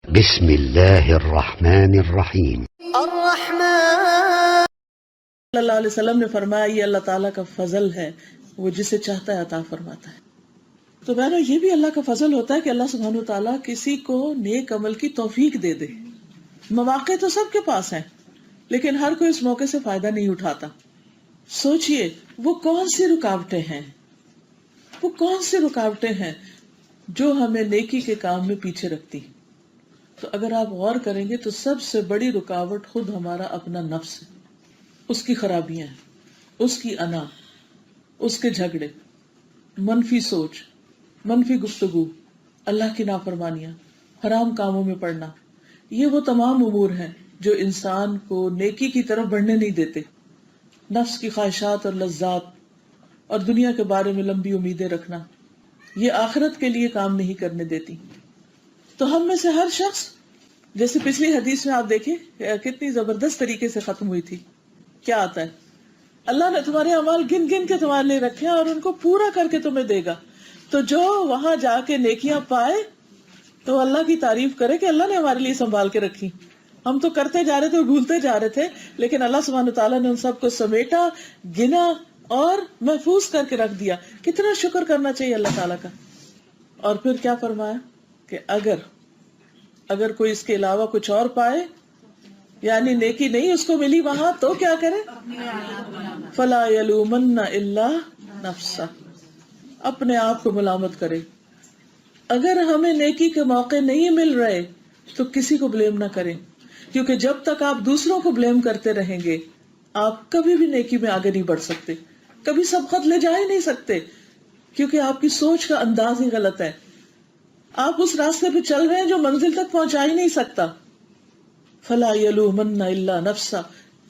بسم اللہ الرحمن الرحیم۔ الرحمن صلی اللہ علیہ وسلم نے فرمایا یہ اللہ تعالیٰ کا فضل ہے، وہ جسے چاہتا ہے عطا فرماتا ہے۔ تو بہنوں یہ بھی اللہ کا فضل ہوتا ہے کہ اللہ سبحانہ وتعالیٰ کسی کو نیک عمل کی توفیق دے دے۔ مواقع تو سب کے پاس ہیں لیکن ہر کوئی اس موقع سے فائدہ نہیں اٹھاتا۔ سوچئے وہ کون سی رکاوٹیں ہیں جو ہمیں نیکی کے کام میں پیچھے رکھتی۔ تو اگر آپ غور کریں گے تو سب سے بڑی رکاوٹ خود ہمارا اپنا نفس ہے، اس کی خرابیاں، اس کی انا، اس کے جھگڑے، منفی سوچ، منفی گفتگو، اللہ کی نافرمانیاں، حرام کاموں میں پڑنا، یہ وہ تمام امور ہیں جو انسان کو نیکی کی طرف بڑھنے نہیں دیتے۔ نفس کی خواہشات اور لذات اور دنیا کے بارے میں لمبی امیدیں رکھنا، یہ آخرت کے لیے کام نہیں کرنے دیتی۔ تو ہم میں سے ہر شخص، جیسے پچھلی حدیث میں آپ دیکھیں کتنی زبردست طریقے سے ختم ہوئی تھی، کیا آتا ہے اللہ نے تمہارے اعمال گن گن کے تمہارے لیے رکھے اور ان کو پورا کر کے تمہیں دے گا۔ تو جو وہاں جا کے نیکیاں پائے تو اللہ کی تعریف کرے کہ اللہ نے ہمارے لیے سنبھال کے رکھی۔ ہم تو کرتے جا رہے تھے اور بھولتے جا رہے تھے، لیکن اللہ سبحانہ تعالیٰ نے ان سب کو سمیٹا، گنا اور محفوظ کر کے رکھ دیا۔ کتنا شکر کرنا چاہیے اللہ تعالیٰ کا۔ اور پھر کیا فرمایا کہ اگر کوئی اس کے علاوہ کچھ اور پائے، یعنی نیکی نہیں اس کو ملی وہاں، تو کیا کرے؟ فلا یلومن الا نفسہ، اپنے آپ کو ملامت کرے۔ اگر ہمیں نیکی کے موقع نہیں مل رہے تو کسی کو بلیم نہ کریں، کیونکہ جب تک آپ دوسروں کو بلیم کرتے رہیں گے آپ کبھی بھی نیکی میں آگے نہیں بڑھ سکتے، کبھی سبقت لے جا ہی نہیں سکتے، کیونکہ آپ کی سوچ کا انداز ہی غلط ہے۔ آپ اس راستے پہ چل رہے ہیں جو منزل تک پہنچا ہی نہیں سکتا۔ فلا یلومن الا نفسہ،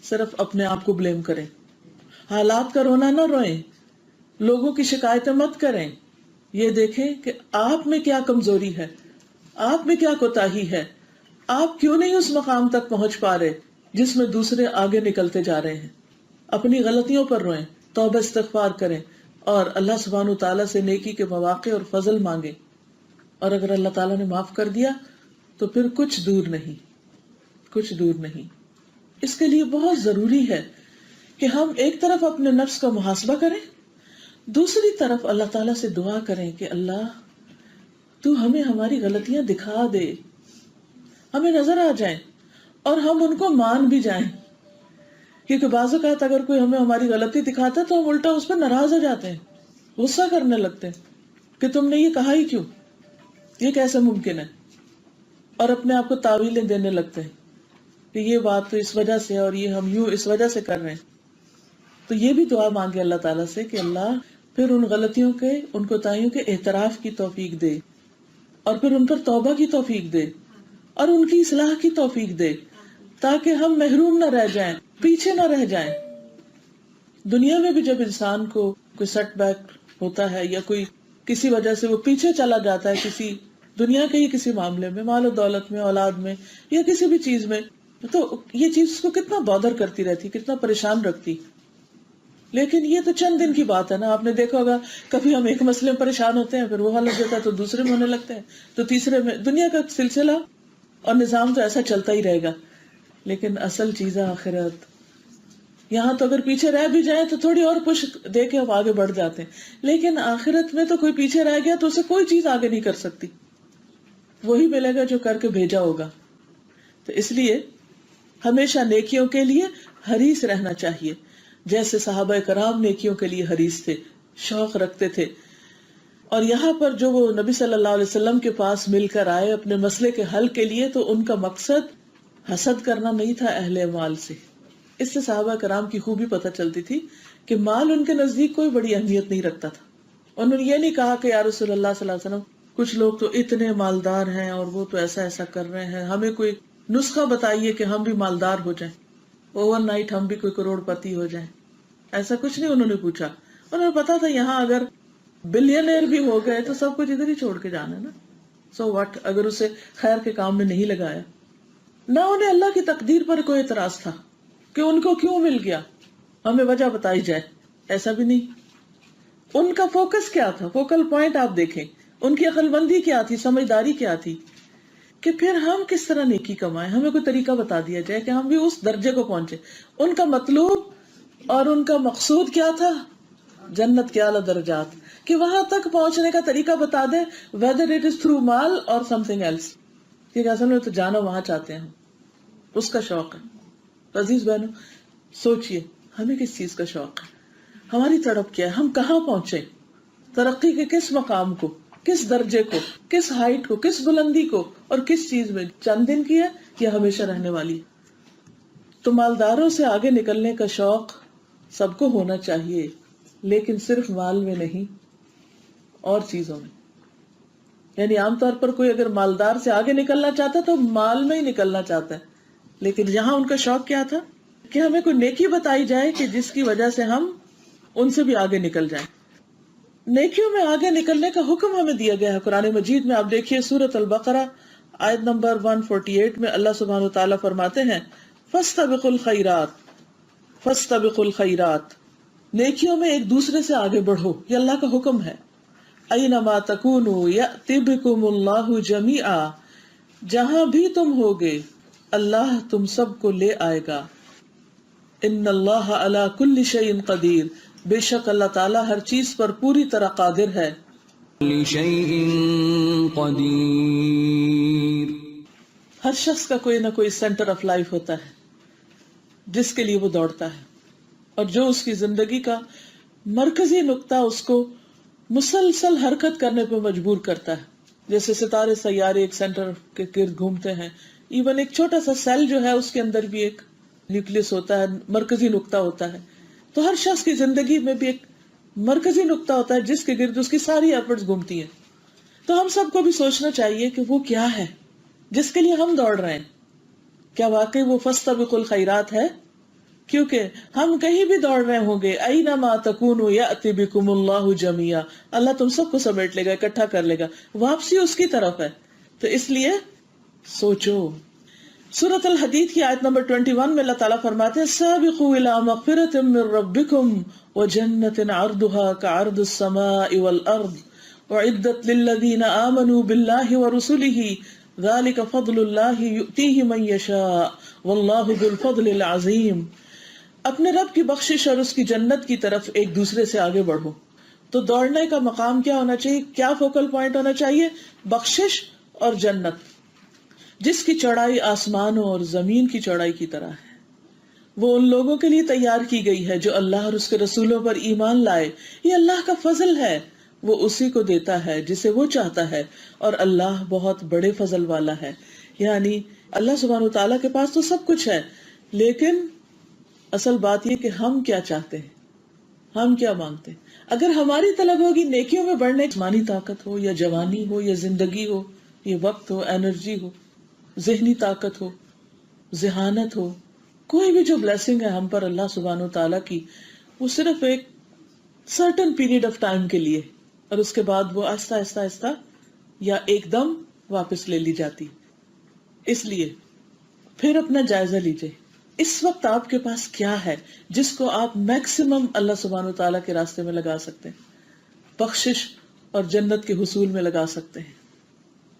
صرف اپنے آپ کو بلیم کریں۔ حالات کا رونا نہ روئیں، لوگوں کی شکایتیں مت کریں، یہ دیکھیں کہ آپ میں کیا کمزوری ہے، آپ میں کیا کوتاہی ہے، آپ کیوں نہیں اس مقام تک پہنچ پا رہے جس میں دوسرے آگے نکلتے جا رہے ہیں۔ اپنی غلطیوں پر روئیں، توبہ استغفار کریں اور اللہ سبحانہ تعالیٰ سے نیکی کے مواقع اور فضل مانگیں۔ اور اگر اللہ تعالیٰ نے معاف کر دیا تو پھر کچھ دور نہیں۔ اس کے لیے بہت ضروری ہے کہ ہم ایک طرف اپنے نفس کا محاسبہ کریں، دوسری طرف اللہ تعالیٰ سے دعا کریں کہ اللہ تو ہمیں ہماری غلطیاں دکھا دے، ہمیں نظر آ جائیں اور ہم ان کو مان بھی جائیں۔ کیونکہ بعض اوقات اگر کوئی ہمیں ہماری غلطی دکھاتا ہے تو ہم الٹا اس پر ناراض ہو جاتے ہیں، غصہ کرنے لگتے ہیں کہ تم نے یہ کہا ہی کیوں، یہ کیسے ممکن ہے، اور اپنے آپ کو تاویلیں دینے لگتے ہیں کہ یہ بات تو اس وجہ سے اور یہ ہم یوں اس وجہ سے کر رہے ہیں۔ تو یہ بھی دعا مانگے اللہ تعالیٰ سے کہ اللہ پھر ان غلطیوں کے، ان کوتاہیوں کے اعتراف کی توفیق دے، اور پھر ان پر توبہ کی توفیق دے اور ان کی اصلاح کی توفیق دے، تاکہ ہم محروم نہ رہ جائیں، پیچھے نہ رہ جائیں۔ دنیا میں بھی جب انسان کو کوئی سیٹ بیک ہوتا ہے یا کوئی کسی وجہ سے وہ پیچھے چلا جاتا ہے، کسی دنیا کے ہی کسی معاملے میں، مال و دولت میں، اولاد میں یا کسی بھی چیز میں، تو یہ چیز اس کو کتنا بادر کرتی رہتی، کتنا پریشان رکھتی۔ لیکن یہ تو چند دن کی بات ہے نا، آپ نے دیکھا ہوگا کبھی ہم ایک مسئلے میں پریشان ہوتے ہیں، پھر وہ حل ہو جاتا ہے تو دوسرے میں ہونے لگتے ہیں، تو تیسرے میں۔ دنیا کا سلسلہ اور نظام تو ایسا چلتا ہی رہے گا، لیکن اصل چیز ہے آخرت۔ یہاں تو اگر پیچھے رہ بھی جائیں تو تھوڑی اور پش دے کے اب آگے بڑھ جاتے ہیں، لیکن آخرت میں تو کوئی پیچھے رہ گیا تو اسے کوئی چیز آگے نہیں کر سکتی، وہی ملے گا جو کر کے بھیجا ہوگا۔ تو اس لیے ہمیشہ نیکیوں کے لیے حریص رہنا چاہیے، جیسے صحابہ کرام نیکیوں کے لیے حریص تھے، شوق رکھتے تھے۔ اور یہاں پر جو وہ نبی صلی اللہ علیہ وسلم کے پاس مل کر آئے اپنے مسئلے کے حل کے لیے، تو ان کا مقصد حسد کرنا نہیں تھا اہل مال سے۔ اس سے صحابہ کرام کی خوبی پتہ چلتی تھی کہ مال ان کے نزدیک کوئی بڑی اہمیت نہیں رکھتا تھا۔ انہوں نے یہ نہیں کہا کہ یا رسول اللہ صلی اللہ علیہ وسلم کچھ لوگ تو اتنے مالدار ہیں اور وہ تو ایسا ایسا کر رہے ہیں، ہمیں کوئی نسخہ بتائیے کہ ہم بھی مالدار ہو جائیں، اوور نائٹ ہم بھی کوئی کروڑ پتی ہو جائیں۔ ایسا کچھ نہیں انہوں نے پوچھا، انہوں نے پتا تھا یہاں اگر بلینئر بھی ہو گئے تو سب کچھ ادھر ہی چھوڑ کے جانا ہے نا، سو واٹ اگر اسے خیر کے کام میں نہیں لگایا۔ نہ انہیں اللہ کی تقدیر پر کوئی اعتراض تھا کہ ان کو کیوں مل گیا، ہمیں وجہ بتائی جائے، ایسا بھی نہیں۔ ان کا فوکس کیا تھا، فوکل پوائنٹ آپ دیکھیں، ان کی عقل مندی کیا تھی، سمجھداری کیا تھی کہ پھر ہم کس طرح نیکی کمائیں. ہمیں کوئی طریقہ بتا دیا جائے کہ ہم بھی اس درجے کو پہنچے. ان کا مطلوب اور ان کا مقصود کیا تھا؟ جنت کے اعلیٰ درجات، کہ وہاں تک پہنچنے کا طریقہ بتا دیں، whether it is through مال اور something else. کہ اصل میں تو جانا وہاں چاہتے ہیں، اس کا شوق ہے. عزیز بہنوں، سوچئے ہمیں کس چیز کا شوق ہے، ہماری تڑپ کیا ہے، ہم کہاں پہنچے، ترقی کے کس مقام کو، کس درجے کو، کس ہائٹ کو، کس بلندی کو، اور کس چیز میں، چند دن کی ہے یا ہمیشہ رہنے والی. تو مالداروں سے آگے نکلنے کا شوق سب کو ہونا چاہیے، لیکن صرف مال میں نہیں، اور چیزوں میں. یعنی عام طور پر کوئی اگر مالدار سے آگے نکلنا چاہتا تو مال میں ہی نکلنا چاہتا ہے، لیکن یہاں ان کا شوق کیا تھا کہ ہمیں کوئی نیکی بتائی جائے کہ جس کی وجہ سے ہم ان سے بھی آگے نکل جائیں. نیکیوں میں آگے نکلنے کا حکم ہمیں دیا گیا ہے قرآن مجید میں. آپ دیکھیے سورۃ البقرہ آیت نمبر 148 میں اللہ سبحانہ وتعالیٰ فرماتے ہیں فاستبقوا الخیرات، فاستبقوا الخیرات، نیکیوں میں ایک دوسرے سے آگے بڑھو، یہ اللہ کا حکم ہے. اینما تکونوا یأتی بکم اللہ جمیعا، جہاں بھی تم ہوگے اللہ تم سب کو لے آئے گا. ان اللہ علی کل شیء قدیر، بے شک اللہ تعالیٰ ہر چیز پر پوری طرح قادر ہے. لشیء قدیر، ہر شخص کا کوئی نہ کوئی سینٹر آف لائف ہوتا ہے جس کے لیے وہ دوڑتا ہے، اور جو اس کی زندگی کا مرکزی نقطہ اس کو مسلسل حرکت کرنے پہ مجبور کرتا ہے. جیسے ستارے سیارے ایک سینٹر کے گرد گھومتے ہیں، ایون ایک چھوٹا سا سیل جو ہے اس کے اندر بھی ایک نیوکلس ہوتا ہے، مرکزی نقطہ ہوتا ہے. تو ہر شخص کی زندگی میں بھی ایک مرکزی نقطہ ہوتا ہے جس کے گرد اس کی ساری ایفرٹس گھومتی ہیں. تو ہم سب کو بھی سوچنا چاہیے کہ وہ کیا ہے جس کے لیے ہم دوڑ رہے ہیں. کیا واقعی وہ فاستبقوا الخیرات ہے؟ کیونکہ ہم کہیں بھی دوڑ رہے ہوں گے، اینما تکونوا یأتی بکم اللہ جمیعا، اللہ تم سب کو سمیٹ لے گا، اکٹھا کر لے گا، واپسی اس کی طرف ہے. تو اس لیے سوچو. سورۃ الحدید کی آیت نمبر 21 میں اللہ تعالیٰ فرماتے ہیں سابقوا الی مغفرۃ من ربکم وجنۃ عرضها كعرض السماء والارض اعدت للذین آمنوا باللہ ورسلہ ذلك فضل اللہ یؤتیہ من یشاء واللہ ذو الفضل العظیم. اپنے رب کی بخشش اور اس کی جنت کی طرف ایک دوسرے سے آگے بڑھو. تو دوڑنے کا مقام کیا ہونا چاہیے، کیا فوکل پوائنٹ ہونا چاہیے؟ بخشش اور جنت، جس کی چوڑائی آسمانوں اور زمین کی چوڑائی کی طرح ہے. وہ ان لوگوں کے لیے تیار کی گئی ہے جو اللہ اور اس کے رسولوں پر ایمان لائے. یہ اللہ کا فضل ہے، وہ اسی کو دیتا ہے جسے وہ چاہتا ہے، اور اللہ بہت بڑے فضل والا ہے. یعنی اللہ سبحانہ وتعالیٰ کے پاس تو سب کچھ ہے، لیکن اصل بات یہ کہ ہم کیا چاہتے ہیں، ہم کیا مانگتے ہیں. اگر ہماری طلب ہوگی نیکیوں میں بڑھنے، جسمانی طاقت ہو یا جوانی ہو یا زندگی ہو، یہ وقت ہو، انرجی ہو، ذہنی طاقت ہو، ذہانت ہو، کوئی بھی جو بلیسنگ ہے ہم پر اللہ سبحانہ وتعالیٰ کی، وہ صرف ایک سرٹن پیریڈ آف ٹائم کے لیے، اور اس کے بعد وہ آہستہ آہستہ آہستہ یا ایک دم واپس لے لی جاتی. اس لیے پھر اپنا جائزہ لیجئے، اس وقت آپ کے پاس کیا ہے جس کو آپ میکسیمم اللہ سبحانہ وتعالیٰ کے راستے میں لگا سکتے ہیں، بخشش اور جنت کے حصول میں لگا سکتے ہیں.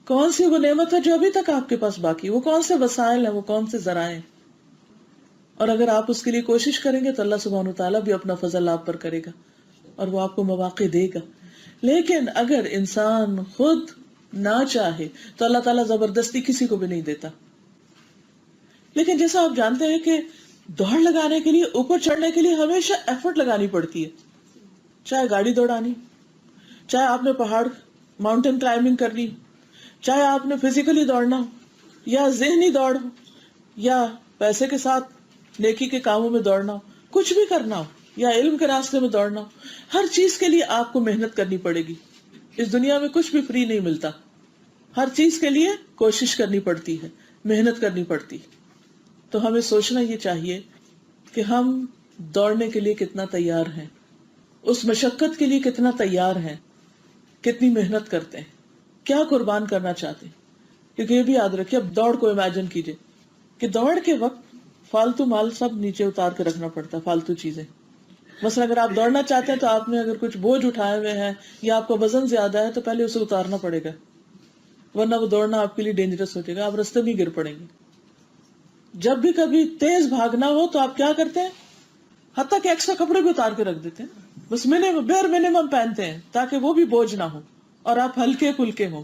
کون سی وہ نعمت ہے جو ابھی تک آپ کے پاس باقی، وہ کون سے وسائل ہیں، وہ کون سے ذرائع ہیں. اور اگر آپ اس کے لیے کوشش کریں گے تو اللہ سبحانہ وتعالیٰ بھی اپنا فضل آپ پر کرے گا اور وہ آپ کو مواقع دے گا. لیکن اگر انسان خود نہ چاہے تو اللہ تعالیٰ زبردستی کسی کو بھی نہیں دیتا. لیکن جیسا آپ جانتے ہیں کہ دوڑ لگانے کے لیے، اوپر چڑھنے کے لیے ہمیشہ ایفرٹ لگانی پڑتی ہے، چاہے گاڑی دوڑانی، چاہے آپ نے پہاڑ ماؤنٹین کلائمبنگ کرنی، چاہے آپ نے فزیکلی دوڑنا ہو یا ذہنی دوڑ ہو یا پیسے کے ساتھ نیکی کے کاموں میں دوڑنا ہو، کچھ بھی کرنا ہو یا علم کے راستے میں دوڑنا ہو، ہر چیز کے لیے آپ کو محنت کرنی پڑے گی. اس دنیا میں کچھ بھی فری نہیں ملتا، ہر چیز کے لیے کوشش کرنی پڑتی ہے، محنت کرنی پڑتی. تو ہمیں سوچنا یہ چاہیے کہ ہم دوڑنے کے لیے کتنا تیار ہیں، اس مشقت کے لیے کتنا تیار ہیں، کتنی محنت کرتے ہیں، کیا قربان کرنا چاہتے ہیں. کیونکہ یہ بھی یاد رکھیے، اب دوڑ کو امیجن کیجئے کہ دوڑ کے وقت فالتو مال سب نیچے اتار کے رکھنا پڑتا ہے، فالتو چیزیں. مثلا اگر آپ دوڑنا چاہتے ہیں تو آپ نے اگر کچھ بوجھ اٹھائے ہوئے ہیں یا آپ کا وزن زیادہ ہے تو پہلے اسے اتارنا پڑے گا. ورنہ وہ دوڑنا آپ کے لیے ڈینجرس ہو جائے گا، آپ راستے میں گر پڑیں گے. جب بھی کبھی تیز بھاگنا ہو تو آپ کیا کرتے ہیں؟ حتیٰ کہ ایکسٹرا کپڑے بھی اتار کے رکھ دیتے ہیں، بس بیر منیمم پہنتے ہیں تاکہ وہ بھی بوجھ نہ ہو اور آپ ہلکے پھلکے ہوں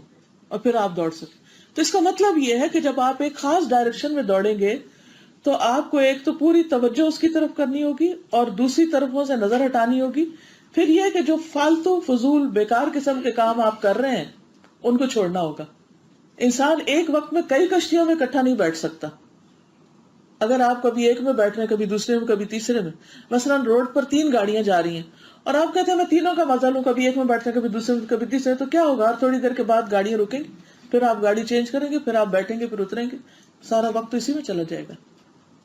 اور پھر آپ دوڑ سکیں. تو اس کا مطلب یہ ہے کہ جب آپ ایک خاص ڈائریکشن میں دوڑیں گے تو آپ کو ایک تو پوری توجہ اس کی طرف کرنی ہوگی اور دوسری طرفوں سے نظر ہٹانی ہوگی. پھر یہ کہ جو فالتو فضول بیکار قسم کے کام آپ کر رہے ہیں ان کو چھوڑنا ہوگا. انسان ایک وقت میں کئی کشتیوں میں اکٹھا نہیں بیٹھ سکتا. اگر آپ کبھی ایک میں بیٹھ رہے ہیں، کبھی دوسرے میں، کبھی تیسرے میں، مثلاً روڈ پر 3 گاڑیاں جا رہی ہیں اور آپ کہتے ہیں میں تینوں کا مزہ لوں، کبھی ایک میں بیٹھ رہے ہیں، کبھی دوسرے میں، کبھی تیسرے، تو کیا ہوگا؟ تھوڑی دیر کے بعد گاڑیاں رکیں گی، پھر آپ گاڑی چینج کریں گے، پھر آپ بیٹھیں گے، پھر اتریں گے، سارا وقت اسی میں چلا جائے گا.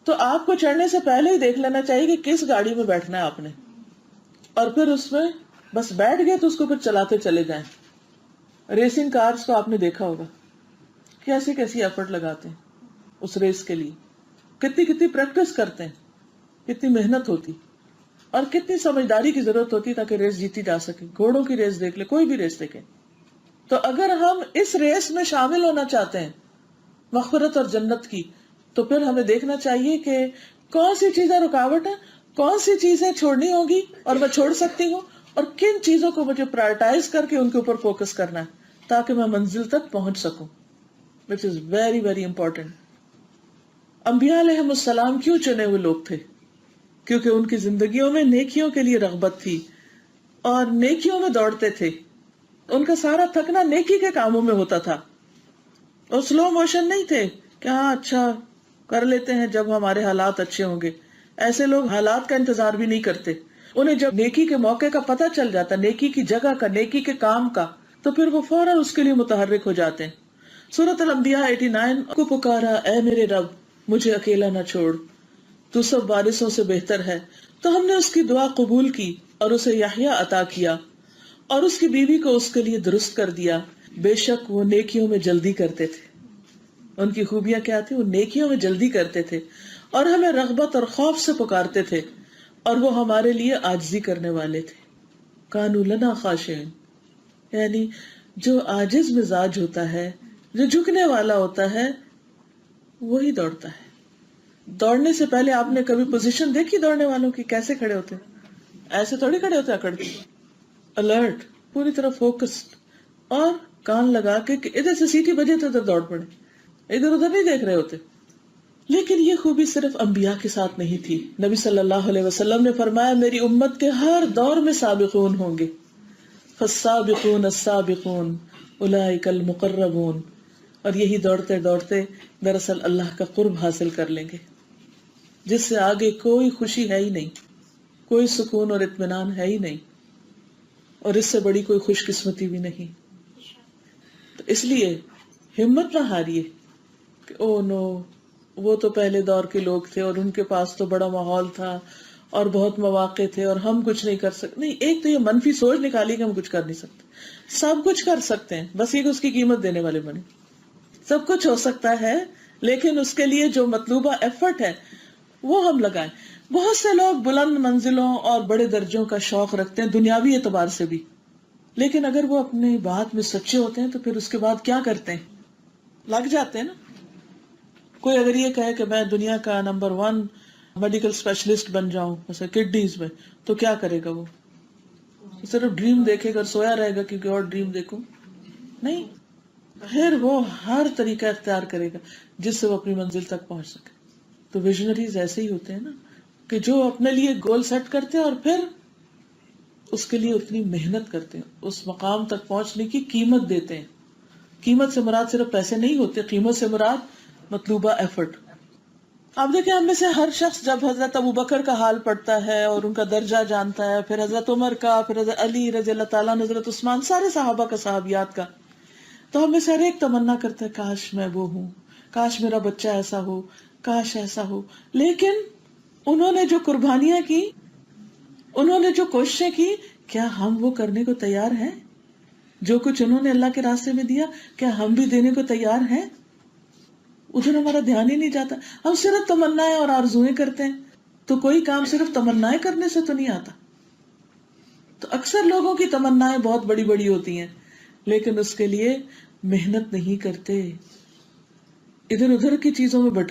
تو آپ کو چڑھنے سے پہلے ہی دیکھ لینا چاہیے کہ کس گاڑی میں بیٹھنا ہے آپ نے، اور پھر اس میں بس بیٹھ گئے تو اس کو پھر چلاتے چلے جائیں. ریسنگ کارز کو آپ نے دیکھا ہوگا کیسی کیسی ایفرٹ لگاتے ہیں اس ریس کے لیے، کتنی پریکٹس کرتے ہیں، کتنی محنت ہوتی اور کتنی سمجھداری کی ضرورت ہوتی تاکہ ریس جیتی جا سکے. گھوڑوں کی ریس دیکھ لے، کوئی بھی ریس دیکھیں. تو اگر ہم اس ریس میں شامل ہونا چاہتے ہیں مغفرت اور جنت کی، تو پھر ہمیں دیکھنا چاہیے کہ کون سی چیزیں رکاوٹ ہیں، کون سی چیزیں چھوڑنی ہوگی اور میں چھوڑ سکتی ہوں، اور کن چیزوں کو مجھے پرائرٹائز کر کے ان کے اوپر فوکس کرنا ہے تاکہ میں منزل تک پہنچ سکوں، which is very very important. انبیاء علیہ السلام کیوں چنے ہوئے لوگ تھے؟ کیونکہ ان کی زندگیوں میں نیکیوں کے لیے رغبت تھی اور نیکیوں میں دوڑتے تھے. ان کا سارا تھکنا نیکی کے کاموں میں ہوتا تھا، اور سلو موشن نہیں تھے کہ ہاں اچھا کر لیتے ہیں جب ہمارے حالات اچھے ہوں گے. ایسے لوگ حالات کا انتظار بھی نہیں کرتے. انہیں جب نیکی کے موقع کا پتہ چل جاتا، نیکی کی جگہ کا، نیکی کے کام کا، تو پھر وہ فوراً اس کے لیے متحرک ہو جاتے ہیں. سورۃ الانبیاء 89 کو پکارا اے میرے رب مجھے اکیلا نہ چھوڑ، تو سب وارثوں سے بہتر ہے. تو ہم نے اس کی دعا قبول کی اور اسے یحییٰ عطا کیا اور اس کی بیوی کو اس کے لیے درست کر دیا. بے شک وہ نیکیوں میں جلدی کرتے تھے. ان کی خوبیاں کیا تھی؟ وہ نیکیوں میں جلدی کرتے تھے اور ہمیں رغبت اور خوف سے پکارتے تھے، اور وہ ہمارے لیے عاجزی کرنے والے تھے. کانوا لنا خاشعین، یعنی جو عاجز مزاج ہوتا ہے، جو جھکنے والا ہوتا ہے، وہی دوڑتا ہے. دوڑنے سے پہلے آپ نے کبھی پوزیشن دیکھی دوڑنے والوں کی؟ کیسے کھڑے ہوتے ہیں؟ ایسے تھوڑی کھڑے ہوتے اکڑ کے، الرٹ، پوری طرح فوکسڈ، اور کان لگا کے کہ ادھر سے سیٹی بجے تو ادھر دوڑ پڑے، ادھر ادھر نہیں دیکھ رہے ہوتے. لیکن یہ خوبی صرف انبیاء کے ساتھ نہیں تھی. نبی صلی اللہ علیہ وسلم نے فرمایا میری امت کے ہر دور میں سابقون ہوں گے، فالسابقون السابقون اولئک المقربون، اور یہی دوڑتے دوڑتے دراصل اللہ کا قرب حاصل کر لیں گے، جس سے آگے کوئی خوشی ہے ہی نہیں، کوئی سکون اور اطمینان ہے ہی نہیں، اور اس سے بڑی کوئی خوش قسمتی بھی نہیں. تو اس لیے ہمت نہ ہاریے کہ او نو وہ تو پہلے دور کے لوگ تھے اور ان کے پاس تو بڑا ماحول تھا اور بہت مواقع تھے اور ہم کچھ نہیں کر سکتے. نہیں، ایک تو یہ منفی سوچ نکالی کہ ہم کچھ کر نہیں سکتے. سب کچھ کر سکتے ہیں، بس یہ کہ اس کی قیمت دینے والے بنے. سب کچھ ہو سکتا ہے لیکن اس کے لیے جو مطلوبہ ایفرٹ ہے وہ ہم لگائیں. بہت سے لوگ بلند منزلوں اور بڑے درجوں کا شوق رکھتے ہیں دنیاوی اعتبار سے بھی، لیکن اگر وہ اپنی بات میں سچے ہوتے ہیں تو پھر اس کے بعد کیا کرتے ہیں؟ لگ جاتے ہیں نا. کوئی اگر یہ کہے کہ میں دنیا کا نمبر 1 میڈیکل اسپیشلسٹ بن جاؤں جیسے کڈنیز میں، تو کیا کرے گا؟ وہ صرف ڈریم دیکھے گا، سویا رہے گا کیونکہ اور ڈریم دیکھوں؟ نہیں، پھر وہ ہر طریقہ اختیار کرے گا جس سے وہ اپنی منزل تک پہنچ سکے. تو ویژنریز ایسے ہی ہوتے ہیں نا کہ جو اپنے لیے گول سیٹ کرتے ہیں اور پھر اس کے لیے اتنی محنت کرتے ہیں، اس مقام تک پہنچنے کی قیمت دیتے ہیں. قیمت سے مراد صرف پیسے نہیں ہوتے، قیمت سے مراد مطلوبہ ایفرٹ. آپ دیکھیں ہم میں سے ہر شخص جب حضرت ابوبکر کا حال پڑھتا ہے اور ان کا درجہ جانتا ہے، پھر حضرت عمر کا، پھر حضرت علی رضی اللہ تعالیٰ، حضرت عثمان، سارے صحابہ کا، صحابیات کا، تو ہم میں سے ہر ایک تمنا کرتا ہے کاش میں وہ ہوں، کاش میرا بچہ ایسا ہو، کاش ایسا ہو. لیکن انہوں نے جو قربانیاں کی، انہوں نے جو کوششیں کی، کیا ہم وہ کرنے کو تیار ہیں؟ جو کچھ انہوں نے اللہ کے راستے میں دیا، کیا ہم بھی دینے کو تیار ہیں؟ ادھر ہمارا دھیان ہی نہیں جاتا. ہم صرف تمنائیں اور آرزویں کرتے ہیں. تو کوئی کام صرف تمنائیں کرنے سے تو نہیں آتا. تو اکثر لوگوں کی تمنائیں بہت بڑی بڑی ہوتی ہیں لیکن اس کے لیے محنت نہیں کرتے, ادھر ادھر کی چیزوں میں